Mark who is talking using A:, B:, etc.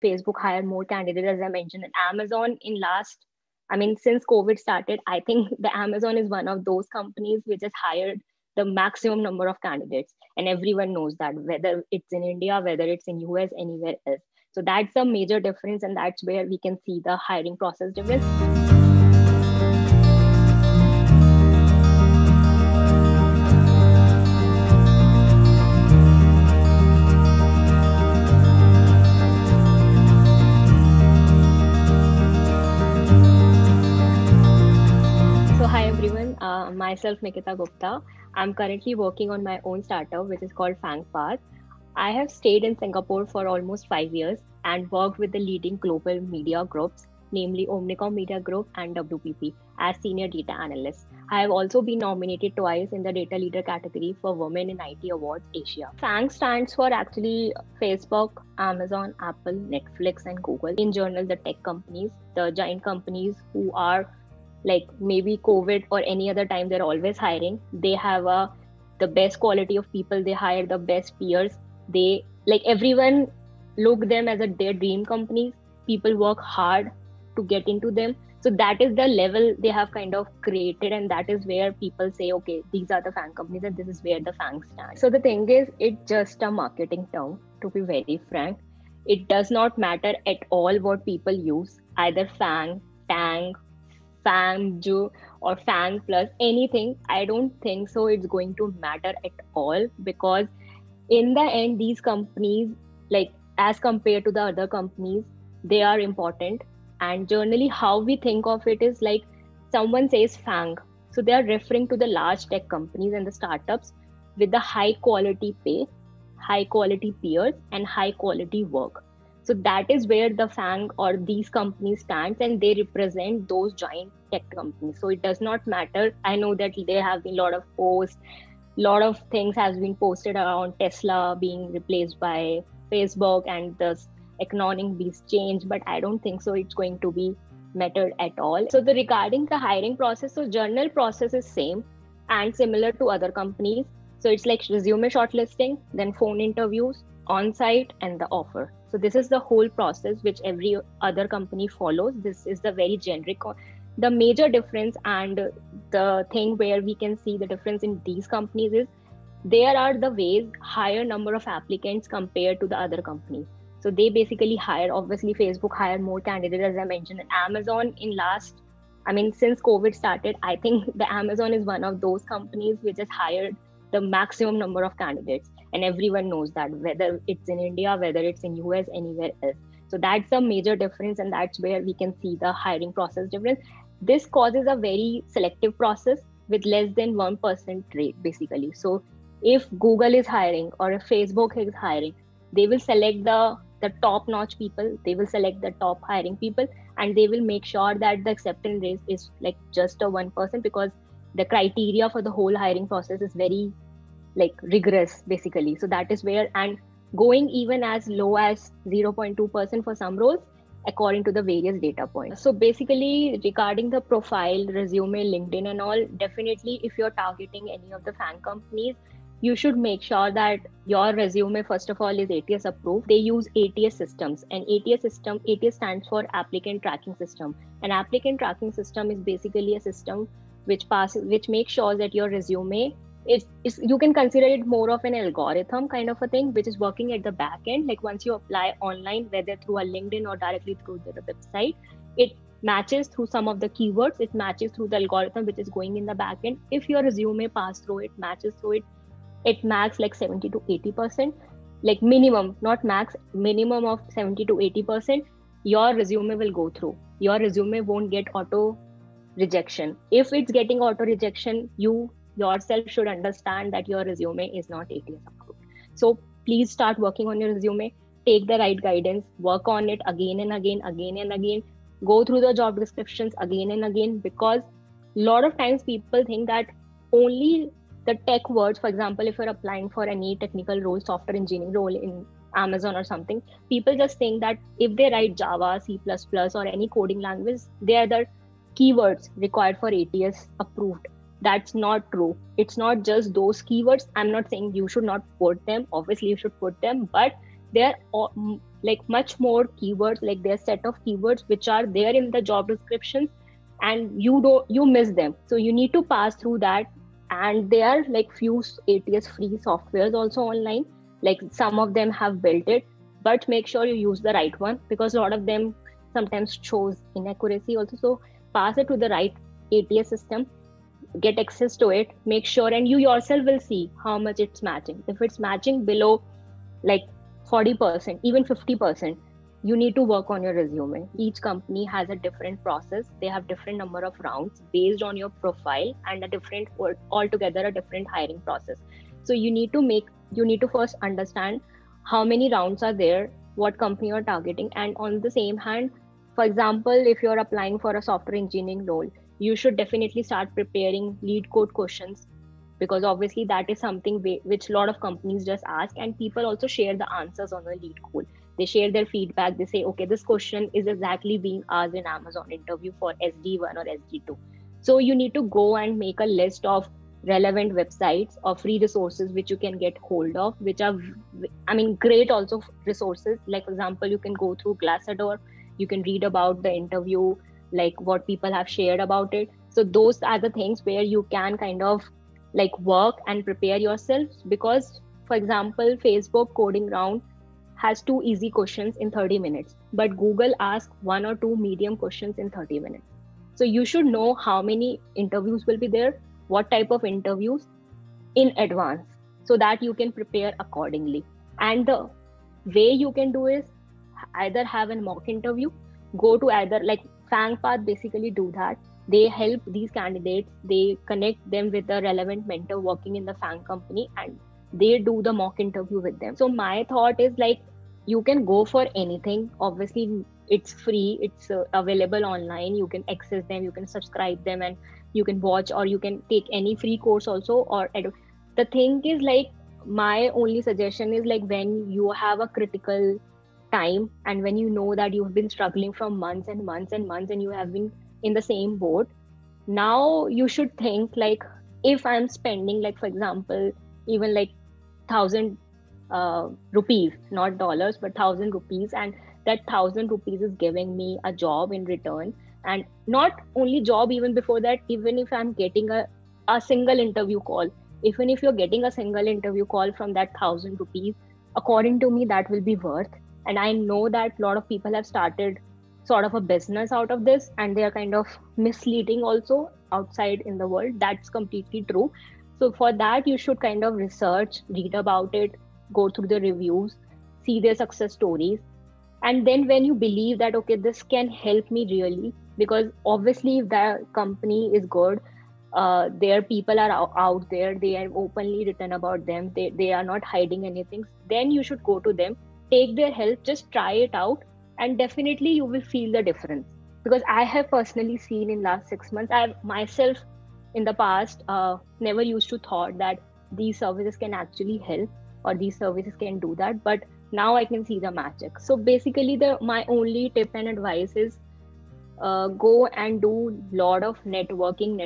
A: Facebook hire more candidates, as I mentioned, and Amazon in last, I mean, since COVID started, I think the Amazon is one of those companies which has hired the maximum number of candidates, and everyone knows that, whether it's in India, whether it's in US, anywhere else. So that's a major difference, and that's where we can see the hiring process difference. So, hi everyone, myself Nikita Gupta. I'm currently working on my own startup, which is called FangPath. I have stayed in Singapore for almost 5 years and worked with the leading global media groups, namely Omnicom Media Group and WPP, as senior data analyst. I have also been nominated twice in the Data Leader category for Women in IT Awards Asia. FANG stands for actually Facebook, Amazon, Apple, Netflix, and Google. In general, the tech companies, the giant companies who are like maybe COVID or any other time, they're always hiring. They have the best quality of people. They hire the best peers. They like everyone look them as their dream companies. People work hard to get into them. So that is the level they have kind of created, and that is where people say, okay, these are the FANG companies, and this is where the FANG stands. So the thing is, it's just a marketing term. To be very frank, it does not matter at all what people use, either FANG, TANG, FANG, or FANG plus anything. I don't think so it's going to matter at all, because in the end, these companies, like as compared to the other companies, they are important. And generally, how we think of it is like someone says FANG. So they are referring to the large tech companies and the startups with the high quality pay, high quality peers, and high quality work. So that is where the FANG or these companies stands, and they represent those giant tech companies. So it does not matter. I know that there have been a lot of posts, lot of things has been posted around Tesla being replaced by Facebook and the economic being changed, but I don't think so it's going to be mattered at all. So the regarding the hiring process, so journal process is same and similar to other companies. So it's like resume shortlisting, then phone interviews, on-site, and the offer. So this is the whole process which every other company follows. This is the very generic. The major difference and the thing where we can see the difference in these companies is there are the ways higher number of applicants compared to the other companies. So they basically hire, obviously Facebook hire more candidates, as I mentioned, and Amazon in last, I mean, since COVID started, I think the Amazon is one of those companies which has hired the maximum number of candidates, and everyone knows that, whether it's in India, whether it's in US, anywhere else. So that's a major difference, and that's where we can see the hiring process difference. This causes a very selective process with less than 1% rate, basically. So if Google is hiring or if Facebook is hiring, they will select the top notch people, they will select the top hiring people, and they will make sure that the acceptance rate is like just a 1%, because the criteria for the whole hiring process is very like rigorous, basically. So that is where, and going even as low as 0.2% for some roles according to the various data points. So basically, regarding the profile, resume, LinkedIn and all, definitely if you're targeting any of the FANG companies, you should make sure that your resume, first of all, is ATS approved. They use ATS systems, and ATS stands for applicant tracking system. An applicant tracking system is basically a system which makes sure that your resume is, you can consider it more of an algorithm kind of a thing, which is working at the back end. Like once you apply online, whether through a LinkedIn or directly through the website, it matches through some of the keywords, it matches through the algorithm which is going in the back end. If your resume pass through it, matches through it, it max like 70 to 80%, like minimum, not max, minimum of 70 to 80%, your resume will go through. Your resume won't get auto rejection. If it's getting auto rejection, you yourself should understand that your resume is not ATS approved. So please start working on your resume, take the right guidance, work on it again and again, go through the job descriptions again and again, because a lot of times people think that only the tech words, for example, if you're applying for any technical role, software engineering role in Amazon or something, people just think that if they write Java, C++ or any coding language, they are the keywords required for ATS approved. That's not true. It's not just those keywords. I'm not saying you should not put them. Obviously, you should put them, but they're like much more keywords, like their set of keywords which are there in the job descriptions, and you miss them. So you need to pass through that. And there are like few ATS free softwares also online, like some of them have built it, but make sure you use the right one, because a lot of them sometimes shows inaccuracy also. So pass it to the right ATS system, get access to it, make sure, and you yourself will see how much it's matching. If it's matching below like 40%, even 50%, you need to work on your resume. Each company has a different process. They have different number of rounds based on your profile, and a different, altogether a different hiring process. So you need to first understand how many rounds are there, what company you're targeting. And on the same hand, for example, if you're applying for a software engineering role, you should definitely start preparing lead code questions, because obviously that is something which a lot of companies just ask, and people also share the answers on the lead code. They share their feedback. They say, okay, this question is exactly being asked in Amazon interview for SD1 or SD2. So you need to go and make a list of relevant websites or free resources which you can get hold of, which are, I mean, great also resources. Like, for example, you can go through Glassdoor, you can read about the interview, like what people have shared about it. So those are the things where you can kind of like work and prepare yourself. Because, for example, Facebook coding round has 2 easy questions in 30 minutes, but Google asks 1 or 2 medium questions in 30 minutes. So you should know how many interviews will be there, what type of interviews in advance, so that you can prepare accordingly. And the way you can do is either have a mock interview, go to either like FangPath basically do that. They help these candidates, they connect them with a relevant mentor working in the Fang company, and they do the mock interview with them. So my thought is like, you can go for anything. Obviously, it's free, it's available online. You can access them, you can subscribe them, and you can watch, or you can take any free course also. Or the thing is like, my only suggestion is like, when you have a critical time and when you know that you've been struggling from months and months and months, and you have been in the same boat, now you should think like, if I'm spending, like for example, even like 1,000 rupees, not dollars, but 1,000 rupees, and that 1,000 rupees is giving me a job in return. And not only job, even before that, even if I'm getting a single interview call, even if you're getting a single interview call from that 1,000 rupees, according to me, that will be worth. And I know that a lot of people have started sort of a business out of this, and they are kind of misleading also outside in the world. That's completely true. So for that, you should kind of research, read about it, go through the reviews, see their success stories. And then when you believe that, okay, this can help me really, because obviously if the company is good, their people are out there, they are openly written about them, they are not hiding anything, then you should go to them, take their help, just try it out, and definitely you will feel the difference. Because I have personally seen in last 6 months, I myself in the past never used to thought that these services can actually help, or these services can do that, but now I can see the magic. So basically my only tip and advice is go and do lot of networking.